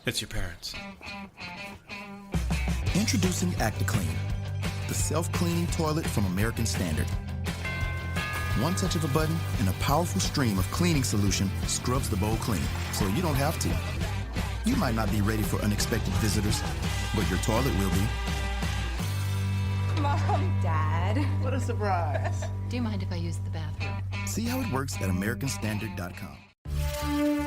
It's your parents. Introducing ActiClean, the self-cleaning toilet from American Standard. One touch of a button and a powerful stream of cleaning solution scrubs the bowl clean, so you don't have to. You might not be ready for unexpected visitors, but your toilet will be. Mom, Dad. What a surprise. Do you mind if I use the bathroom? See how it works at AmericanStandard.com.